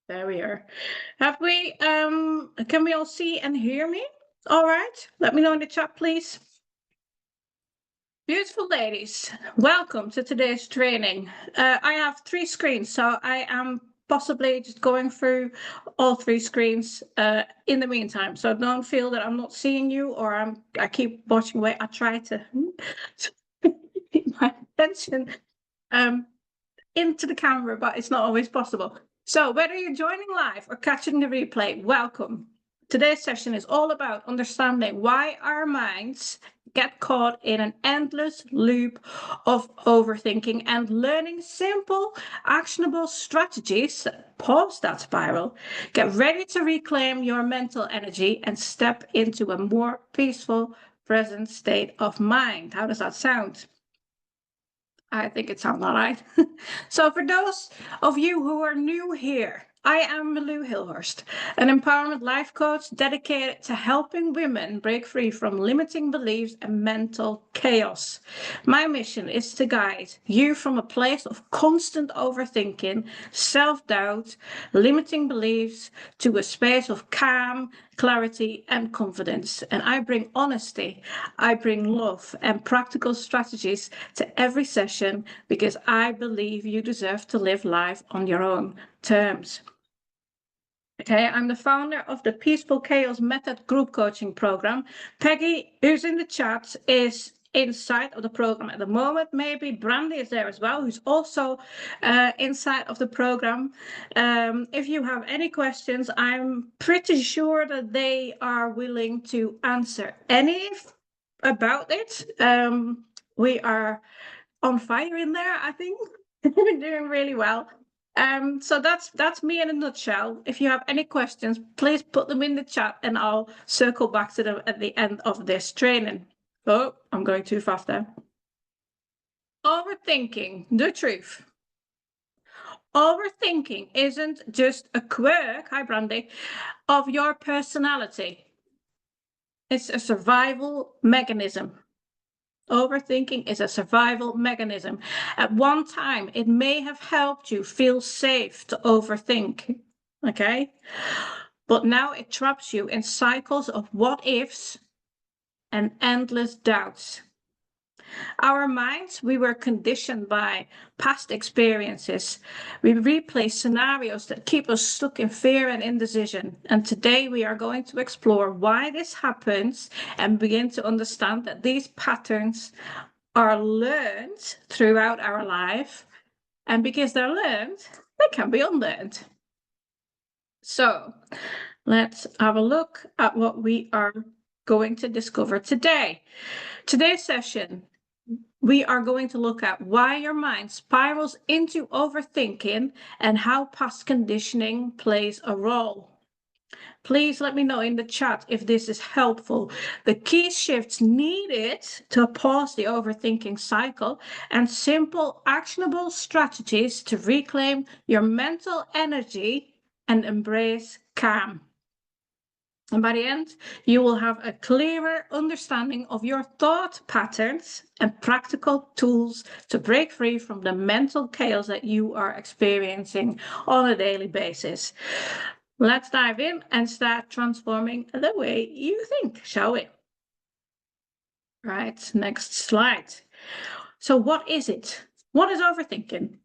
There we are. Have we, can we all see and hear me? All right. Let me know in the chat, please. Beautiful ladies, welcome to today's training. I have 3 screens, so I am possibly just going through all 3 screens in the meantime. So don't feel that I'm not seeing you or I keep watching away. I try to keep my attention into the camera, but it's not always possible. So whether you're joining live or catching the replay, welcome. Today's session is all about understanding why our minds get caught in an endless loop of overthinking and learning simple, actionable strategies that pause that spiral. Get ready to reclaim your mental energy and step into a more peaceful, present state of mind. How does that sound? I think it sounds all right. So for those of you who are new here, I am Milou Hilhorst, an empowerment life coach dedicated to helping women break free from limiting beliefs and mental chaos. My mission is to guide you from a place of constant overthinking, self-doubt, limiting beliefs to a space of calm, clarity, and confidence. And I bring honesty, I bring love and practical strategies to every session because I believe you deserve to live life on your own terms. Okay, I'm the founder of the Peaceful Chaos Method group coaching program. Peggy, who's in the chat, is inside of the program at the moment. Maybe Brandy is there as well, who's also inside of the program. If you have any questions, I'm pretty sure that they are willing to answer any about it. We are on fire in there, I think. We're doing really well. So that's me in a nutshell. If you have any questions, please put them in the chat and I'll circle back to them at the end of this training. Oh, I'm going too fast there. Overthinking, the truth. Overthinking isn't just a quirk, hi Brandy, of your personality. It's a survival mechanism. Overthinking is a survival mechanism. At one time, it may have helped you feel safe to overthink, okay? But now it traps you in cycles of what-ifs and endless doubts. Our minds, we were conditioned by past experiences. We replay scenarios that keep us stuck in fear and indecision. And today we are going to explore why this happens and begin to understand that these patterns are learned throughout our life. And because they're learned, they can be unlearned. So let's have a look at what we are going to discover today. Today's session, we are going to look at why your mind spirals into overthinking and how past conditioning plays a role. Please let me know in the chat if this is helpful. The key shifts needed to pause the overthinking cycle and simple actionable strategies to reclaim your mental energy and embrace calm. And by the end, you will have a clearer understanding of your thought patterns and practical tools to break free from the mental chaos that you are experiencing on a daily basis. Let's dive in and start transforming the way you think, shall we? Right, next slide. So what is it? What is overthinking?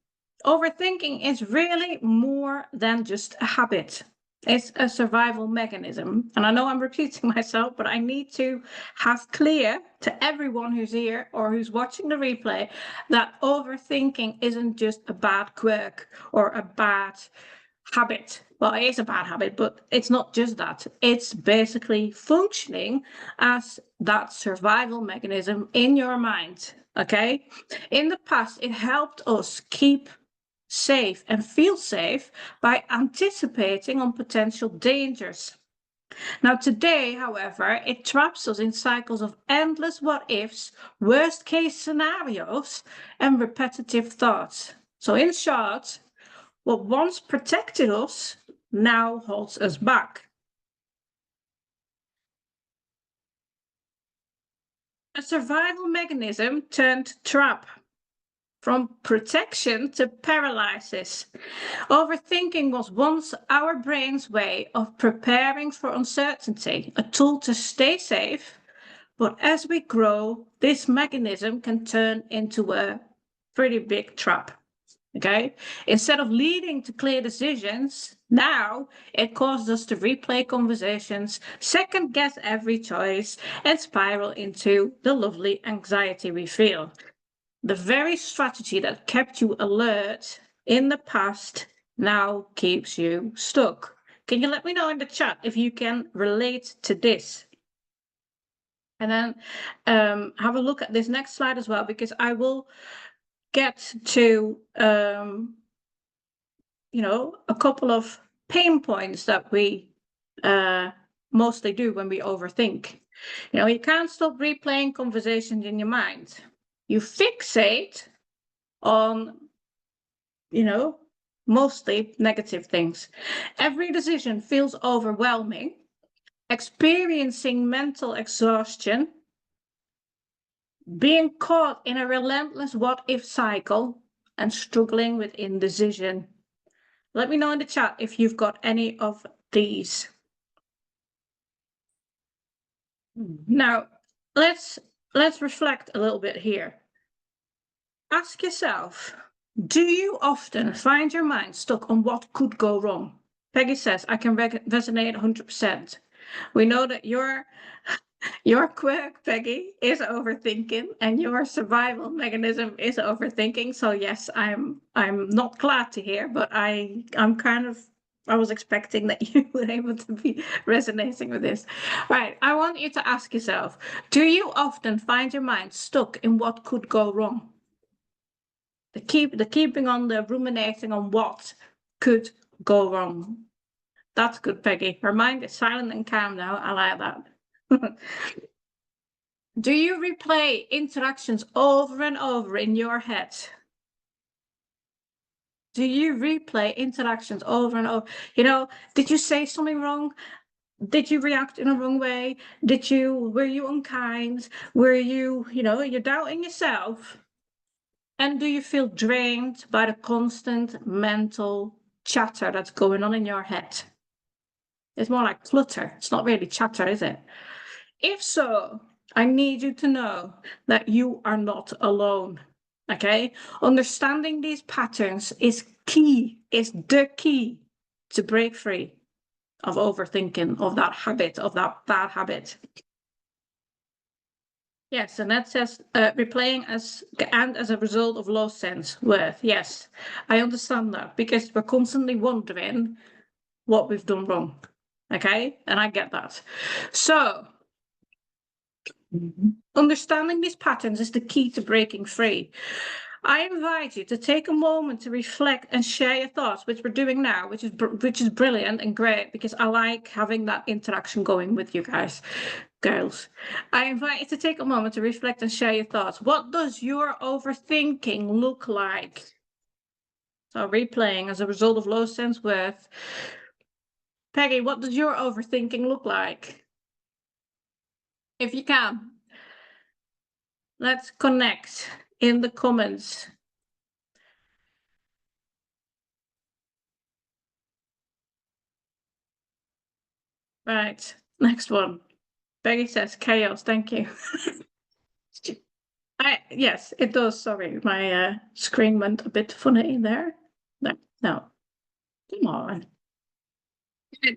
Overthinking is really more than just a habit. It's a survival mechanism. And I know I'm repeating myself, but I need to have clear to everyone who's here or who's watching the replay that overthinking isn't just a bad quirk or a bad habit. Well, it is a bad habit, but it's not just that. It's basically functioning as that survival mechanism in your mind, okay? In the past, it helped us keep safe and feel safe by anticipating on potential dangers. Now today, however, it traps us in cycles of endless what-ifs, worst-case scenarios, and repetitive thoughts. So in short, what once protected us now holds us back. A survival mechanism turned trap. from protection to paralysis. Overthinking was once our brain's way of preparing for uncertainty, a tool to stay safe. But as we grow, this mechanism can turn into a pretty big trap. Okay, instead of leading to clear decisions, now it causes us to replay conversations, second guess every choice, and spiral into the lovely anxiety we feel. The very strategy that kept you alert in the past now keeps you stuck. Can you let me know in the chat if you can relate to this? And then have a look at this next slide as well, because I will get to a couple of pain points that we mostly do when we overthink. You can't stop replaying conversations in your mind. You fixate on, mostly negative things. Every decision feels overwhelming. Experiencing mental exhaustion, being caught in a relentless what-if cycle, and struggling with indecision. Let me know in the chat if you've got any of these. Now, let's reflect a little bit here. Ask yourself, do you often find your mind stuck on what could go wrong? Peggy says, I can resonate 100%. We know that your quirk, Peggy, is overthinking, and your survival mechanism is overthinking. So yes, I'm not glad to hear, but I was expecting that you were able to be resonating with this. Right, I want you to ask yourself, do you often find your mind stuck in what could go wrong? The keeping on, the ruminating on what could go wrong. That's good, Peggy. Her mind is silent and calm now. I like that. Do you replay interactions over and over in your head? Do you replay interactions over and over? Did you say something wrong? Did you react in a wrong way? Were you unkind? Were you, you're doubting yourself? And do you feel drained by the constant mental chatter that's going on in your head? It's more like clutter. It's not really chatter, is it? If so, I need you to know that you are not alone. Okay? Understanding these patterns is the key to break free of overthinking, of that habit, of that bad habit. Yes, and that says replaying as a result of low self-worth. Yes, I understand that, because we're constantly wondering what we've done wrong. Okay, and I get that. So understanding these patterns is the key to breaking free. I invite you to take a moment to reflect and share your thoughts, which we're doing now, which is brilliant and great, because I like having that interaction going with you guys, girls. I invite you to take a moment to reflect and share your thoughts. What does your overthinking look like? So replaying as a result of low self-worth. Peggy, what does your overthinking look like? If you can, let's connect in the comments. Right, next one. Peggy says chaos, thank you. Yes, it does. Sorry, my screen went a bit funny there. No, come on.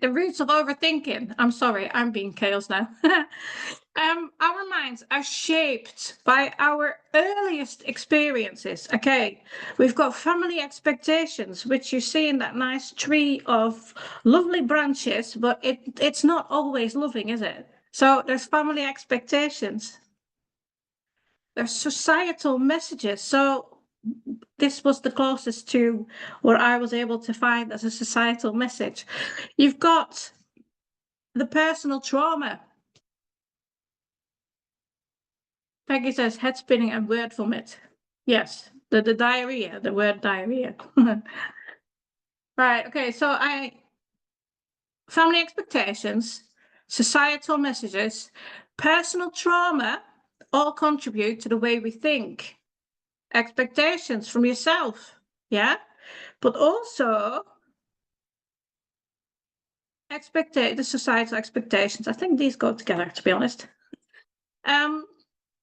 The roots of overthinking. I'm sorry, I'm being chaos now. Our minds are shaped by our earliest experiences. Okay, we've got family expectations, which you see in that nice tree of lovely branches, but it's not always loving, is it? So there's family expectations. There's societal messages. So this was the closest to what I was able to find as a societal message. You've got the personal trauma. Peggy says head spinning and word vomit. Yes, the diarrhea, the word diarrhea. Right, okay, so family expectations, societal messages, personal trauma all contribute to the way we think. expectations from yourself, yeah? But also the societal expectations. I think these go together, to be honest.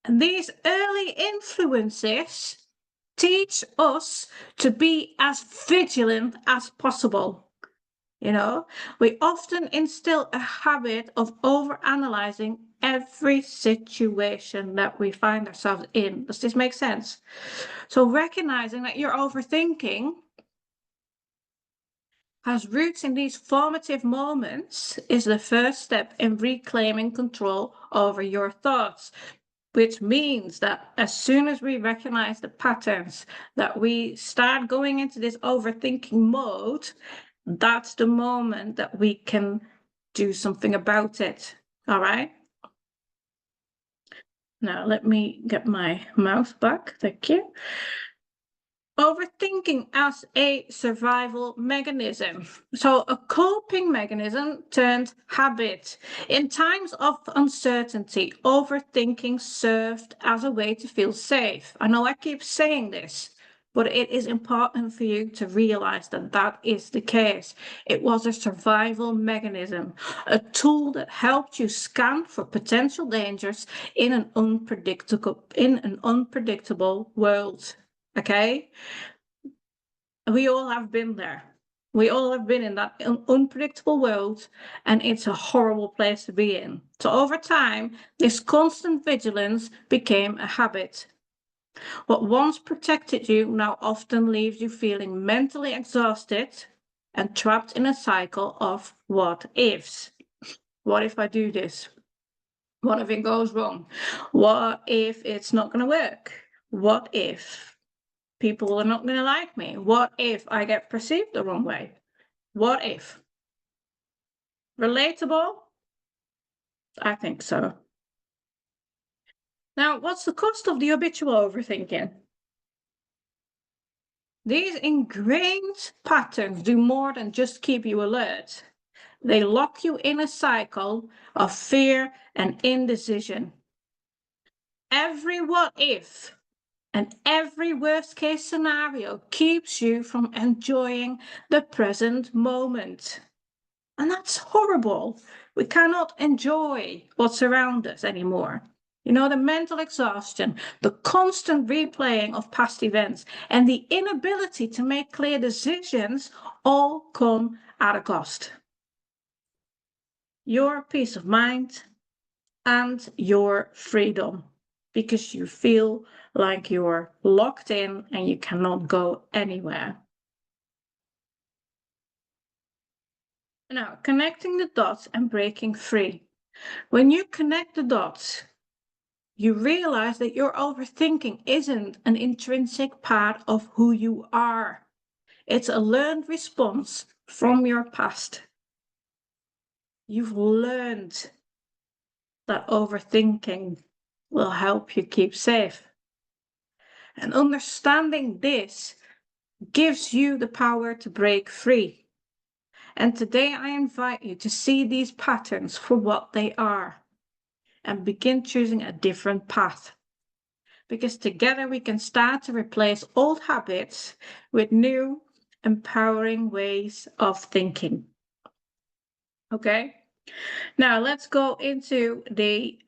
These early influences teach us to be as vigilant as possible. We often instill a habit of overanalyzing every situation that we find ourselves in. Does this make sense? So recognizing that you're overthinking has roots in these formative moments is the first step in reclaiming control over your thoughts, which means that as soon as we recognize the patterns that we start going into this overthinking mode, that's the moment that we can do something about it. All right. Now let me get my mouse back. Thank you. Overthinking as a survival mechanism. So a coping mechanism turned habit. In times of uncertainty, overthinking served as a way to feel safe. I know I keep saying this, but it is important for you to realize that that is the case. It was a survival mechanism, a tool that helped you scan for potential dangers in an unpredictable world. Okay? We all have been there. We all have been in that unpredictable world, and it's a horrible place to be in. So over time, this constant vigilance became a habit. What once protected you now often leaves you feeling mentally exhausted and trapped in a cycle of what ifs. What if I do this? What if it goes wrong? What if it's not going to work? What if people are not going to like me? What if I get perceived the wrong way? What if? Relatable? I think so. Now, what's the cost of the habitual overthinking? These ingrained patterns do more than just keep you alert. They lock you in a cycle of fear and indecision. Every what if and every worst case scenario keeps you from enjoying the present moment. And that's horrible. We cannot enjoy what's around us anymore. The mental exhaustion, the constant replaying of past events, and the inability to make clear decisions all come at a cost. Your peace of mind and your freedom, because you feel like you're locked in and you cannot go anywhere. Now, connecting the dots and breaking free. When you connect the dots, you realize that your overthinking isn't an intrinsic part of who you are. It's a learned response from your past. You've learned that overthinking will help you keep safe. And understanding this gives you the power to break free. And today I invite you to see these patterns for what they are and begin choosing a different path. Because together we can start to replace old habits with new, empowering ways of thinking. Okay, now let's go into the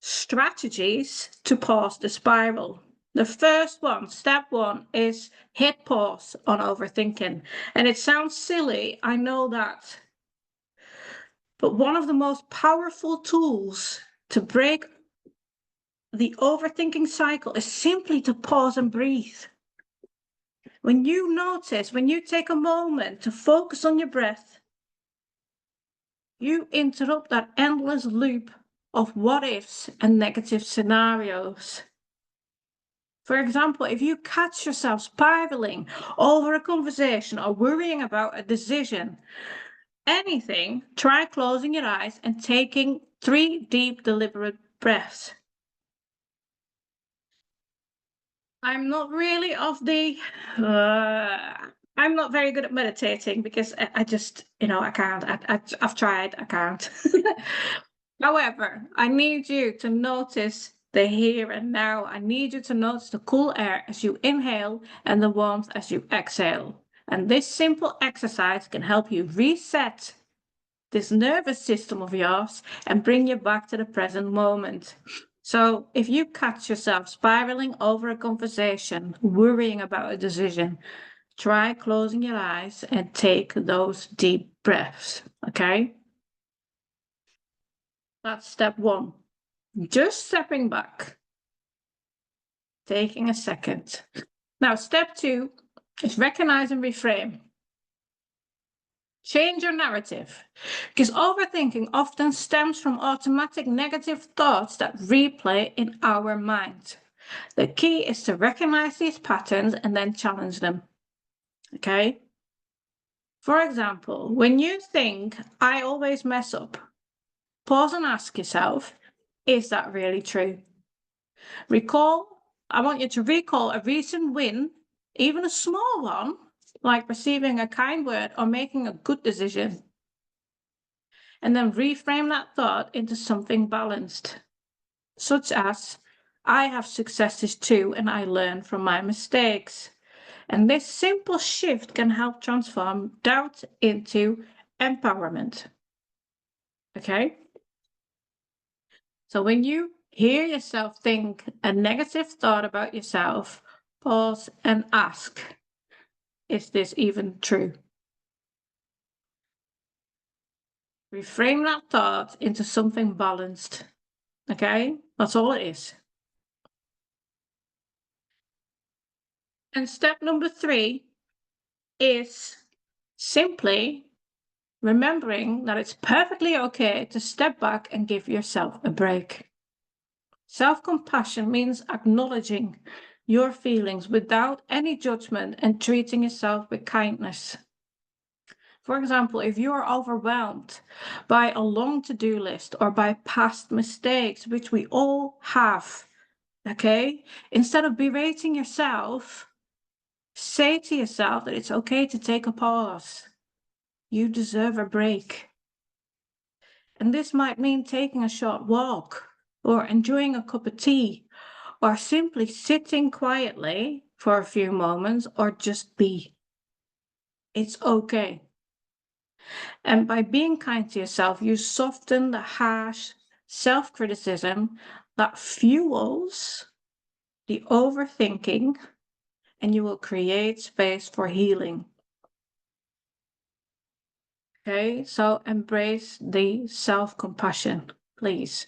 strategies to pause the spiral. The first one, step one, is hit pause on overthinking. And it sounds silly, I know that. But one of the most powerful tools to break the overthinking cycle is simply to pause and breathe. When you take a moment to focus on your breath, you interrupt that endless loop of what ifs and negative scenarios. For example, if you catch yourself spiraling over a conversation or worrying about a decision, anything, try closing your eyes and taking 3 deep, deliberate breaths. I'm not really I'm not very good at meditating because I just, I can't. I've tried, I can't. However, I need you to notice the here and now. I need you to notice the cool air as you inhale and the warmth as you exhale. And this simple exercise can help you reset this nervous system of yours and bring you back to the present moment. So if you catch yourself spiraling over a conversation, worrying about a decision, try closing your eyes and take those deep breaths, okay? That's step one. Just stepping back, taking a second. Now, step two is recognize and reframe. Change your narrative, because overthinking often stems from automatic negative thoughts that replay in our mind. The key is to recognize these patterns and then challenge them. Okay? For example, when you think, I always mess up, pause and ask yourself, is that really true? I want you to recall a recent win, even a small one, like receiving a kind word or making a good decision. And then reframe that thought into something balanced, such as, I have successes too, and I learn from my mistakes. And this simple shift can help transform doubt into empowerment. Okay? So when you hear yourself think a negative thought about yourself, pause and ask, is this even true? Reframe that thought into something balanced. Okay? That's all it is. And step number 3 is simply remembering that it's perfectly okay to step back and give yourself a break. Self-compassion means acknowledging your feelings without any judgment and treating yourself with kindness. For example, if you are overwhelmed by a long to-do list or by past mistakes, which we all have, okay, instead of berating yourself, say to yourself that it's okay to take a pause. You deserve a break. And this might mean taking a short walk or enjoying a cup of tea or simply sitting quietly for a few moments or just be. It's okay. And by being kind to yourself, you soften the harsh self-criticism that fuels the overthinking, and you will create space for healing. Okay, so embrace the self-compassion, please.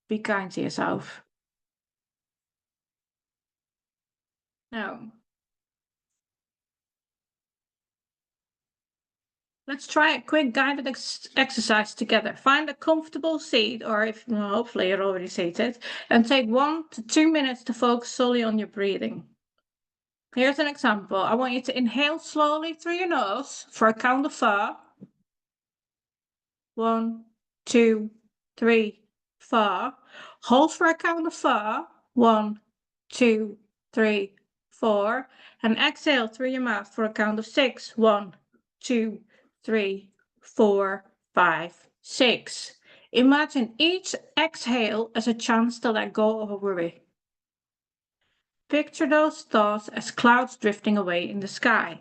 Be kind to yourself. Now, let's try a quick guided exercise together. Find a comfortable seat, or if hopefully you're already seated, and take 1 to 2 minutes to focus solely on your breathing. Here's an example. I want you to inhale slowly through your nose for a count of 4. 1, 2, 3, 4. Hold for a count of 4. 1, 2, 3, 4. And exhale through your mouth for a count of 6. 1, 2, 3, 4, 5, 6. Imagine each exhale as a chance to let go of a worry. Picture those thoughts as clouds drifting away in the sky.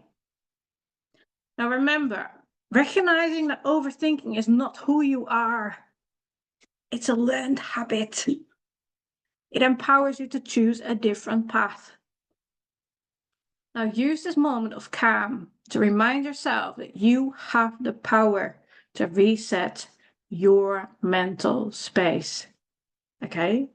Now remember, recognizing that overthinking is not who you are. It's a learned habit. It empowers you to choose a different path. Now use this moment of calm to remind yourself that you have the power to reset your mental space. Okay?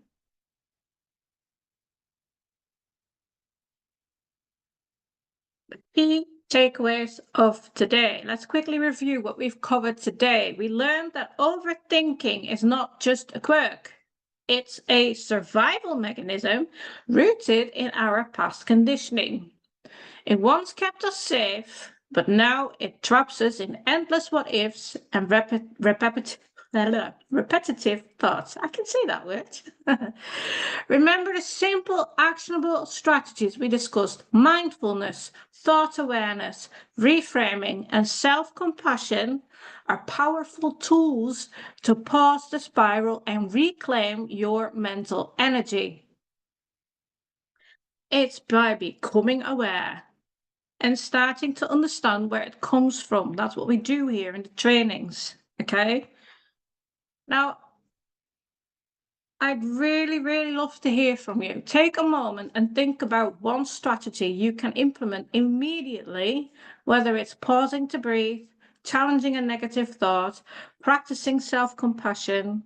Key takeaways of today. Let's quickly review what we've covered today. We learned that overthinking is not just a quirk. It's a survival mechanism rooted in our past conditioning. It once kept us safe, but now it traps us in endless what-ifs and repetitive thoughts. I can say that word. Remember the simple, actionable strategies we discussed: mindfulness, thought awareness, reframing, and self-compassion are powerful tools to pause the spiral and reclaim your mental energy. It's by becoming aware and starting to understand where it comes from. That's what we do here in the trainings, okay? Now, I'd really, really love to hear from you. Take a moment and think about one strategy you can implement immediately, whether it's pausing to breathe, challenging a negative thought, practicing self-compassion,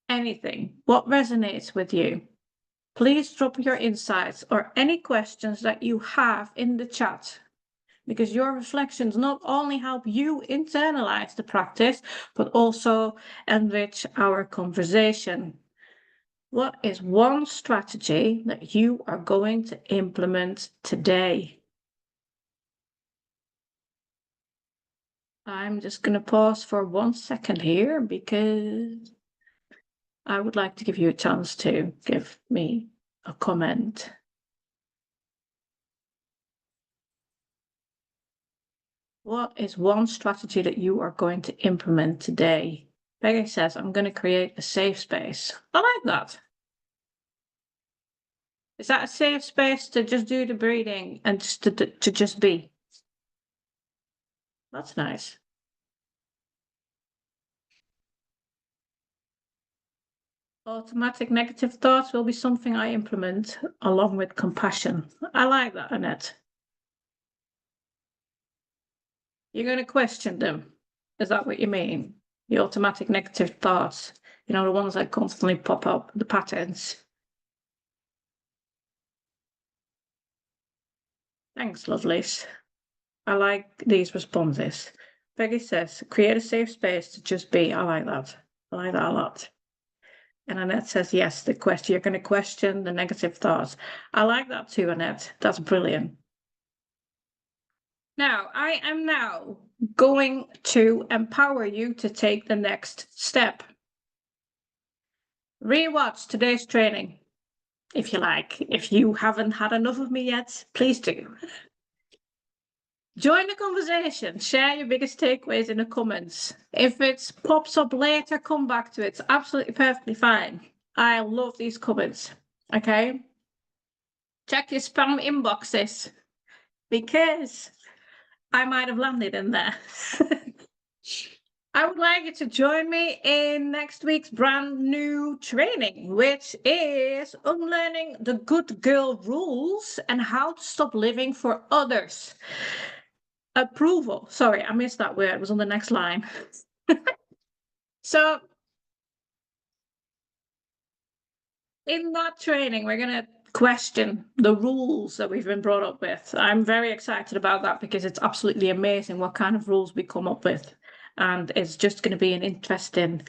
anything. What resonates with you? Please drop your insights or any questions that you have in the chat, because your reflections not only help you internalize the practice, but also enrich our conversation. What is one strategy that you are going to implement today? I'm just going to pause for 1 second here because I would like to give you a chance to give me a comment. What is one strategy that you are going to implement today? Peggy says, I'm going to create a safe space. I like that. Is that a safe space to just do the breathing and just to just be? That's nice. Automatic negative thoughts will be something I implement along with compassion. I like that, Annette. You're going to question them. Is that what you mean? The automatic negative thoughts, you know, the ones that constantly pop up, the patterns. Thanks, lovelies. I like these responses. Peggy says, create a safe space to just be. I like that. I like that a lot. And Annette says, yes, the question, you're going to question the negative thoughts. I like that too, Annette. That's brilliant. Now, I am now going to empower you to take the next step. Rewatch today's training, if you like. If you haven't had enough of me yet, please do. Join the conversation. Share your biggest takeaways in the comments. If it pops up later, come back to it. It's absolutely perfectly fine. I love these comments. Okay? Check your spam inboxes because I might have landed in there. I would like you to join me in next week's brand new training, which is unlearning the good girl rules and how to stop living for others. Approval. Sorry, I missed that word. It was on the next line. So in that training, we're going to question the rules that we've been brought up with. I'm very excited about that because it's absolutely amazing what kind of rules we come up with. And it's just going to be an interesting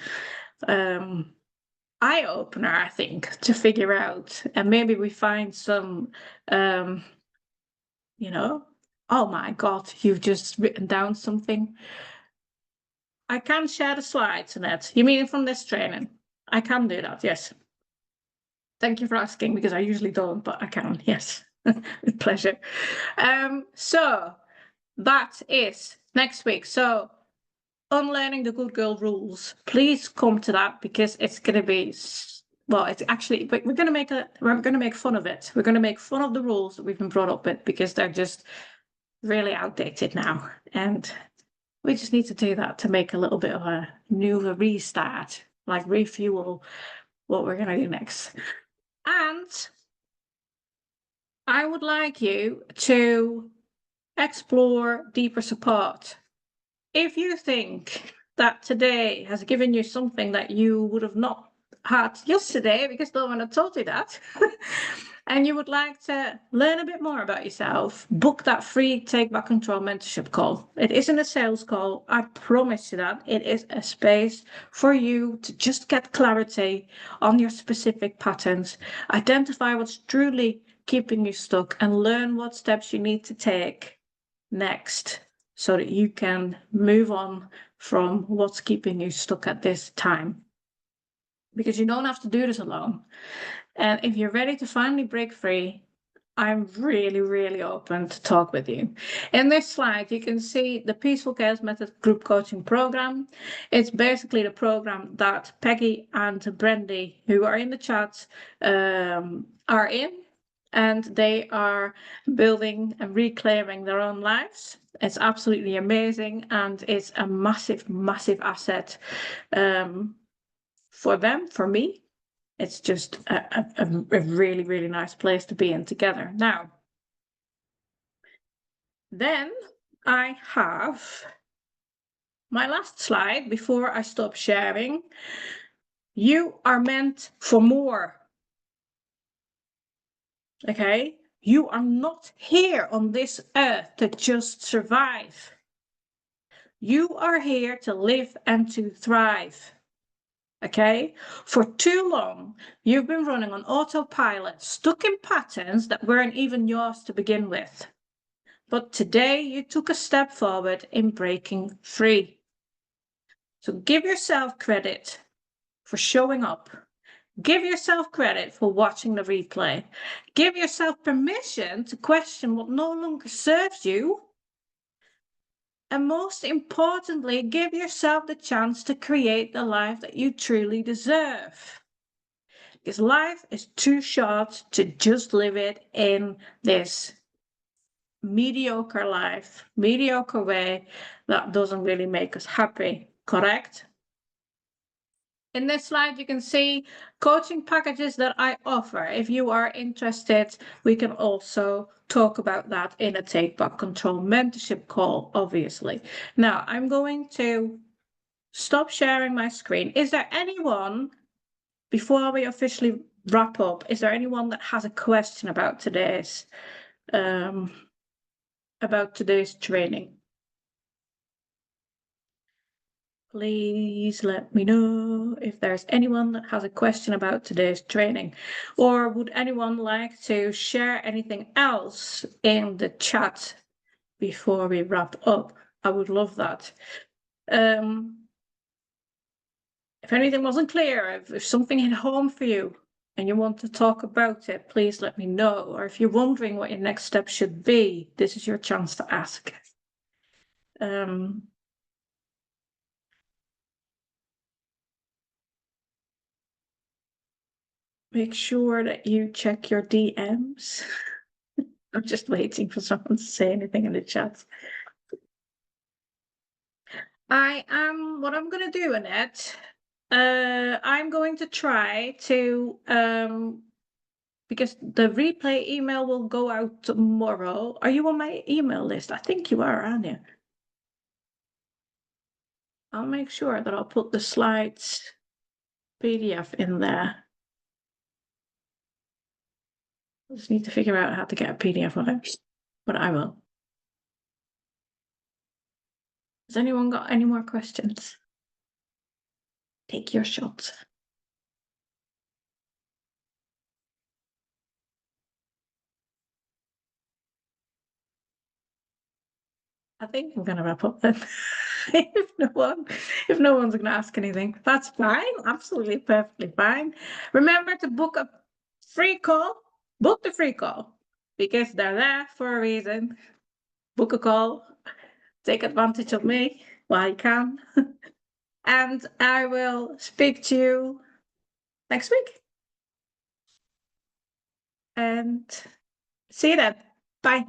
eye-opener, I think, to figure out. And maybe we find some, you know, oh my God, you've just written down something. I can share the slides, Annette. You mean from this training? I can do that, yes. Thank you for asking, because I usually don't, but I can, yes, with pleasure. So that is next week. So unlearning the good girl rules. Please come to that because it's going to be, well, it's actually, but we're going to make fun of it. We're going to make fun of the rules that we've been brought up with because they're just really outdated now. And we just need to do that to make a little bit of a new restart, like refuel what we're going to do next. And I would like you to explore deeper support. If you think that today has given you something that you would have not had yesterday because no one had told you that, and you would like to learn a bit more about yourself, book that free Take Back Control mentorship call. It isn't a sales call. I promise you that. It is a space for you to just get clarity on your specific patterns, identify what's truly keeping you stuck, and learn what steps you need to take next so that you can move on from what's keeping you stuck at this time. Because you don't have to do this alone. And if you're ready to finally break free, I'm really, really open to talk with you. In this slide, you can see the Peaceful Chaos Method group coaching program. It's basically the program that Peggy and Brendy, who are in the chat, are in. And they are building and reclaiming their own lives. It's absolutely amazing. And it's a massive, massive asset for them, for me. It's just a really, really nice place to be in together. Now, then I have my last slide before I stop sharing. You are meant for more. Okay? You are not here on this earth to just survive. You are here to live and to thrive. Okay? For too long, you've been running on autopilot, stuck in patterns that weren't even yours to begin with. But today you took a step forward in breaking free. So give yourself credit for showing up. Give yourself credit for watching the replay. Give yourself permission to question what no longer serves you. And most importantly, give yourself the chance to create the life that you truly deserve. Because life is too short to just live it in this mediocre life, mediocre way that doesn't really make us happy, correct? In this slide, you can see coaching packages that I offer. If you are interested, we can also talk about that in a Take Back Control mentorship call, obviously. Now, I'm going to stop sharing my screen. Is there anyone, before we officially wrap up, is there anyone that has a question about today's training? Please let me know if there's anyone that has a question about today's training, or would anyone like to share anything else in the chat before we wrap up? I would love that. If anything wasn't clear, if something hit home for you and you want to talk about it, please let me know. Or if you're wondering what your next step should be, this is your chance to ask. Make sure that you check your DMs. I'm just waiting for someone to say anything in the chat. What I'm going to do, Annette, I'm going to try to, because the replay email will go out tomorrow. Are you on my email list? I think you are, aren't you? I'll make sure that I'll put the slides PDF in there. I just need to figure out how to get a PDF on it, but I will. Has anyone got any more questions? Take your shot. I think I'm going to wrap up then. if no one's going to ask anything, that's fine. Absolutely perfectly fine. Remember to book a free call. Book the free call because they're there for a reason. Book a call. Take advantage of me while you can. And I will speak to you next week. And see you then. Bye.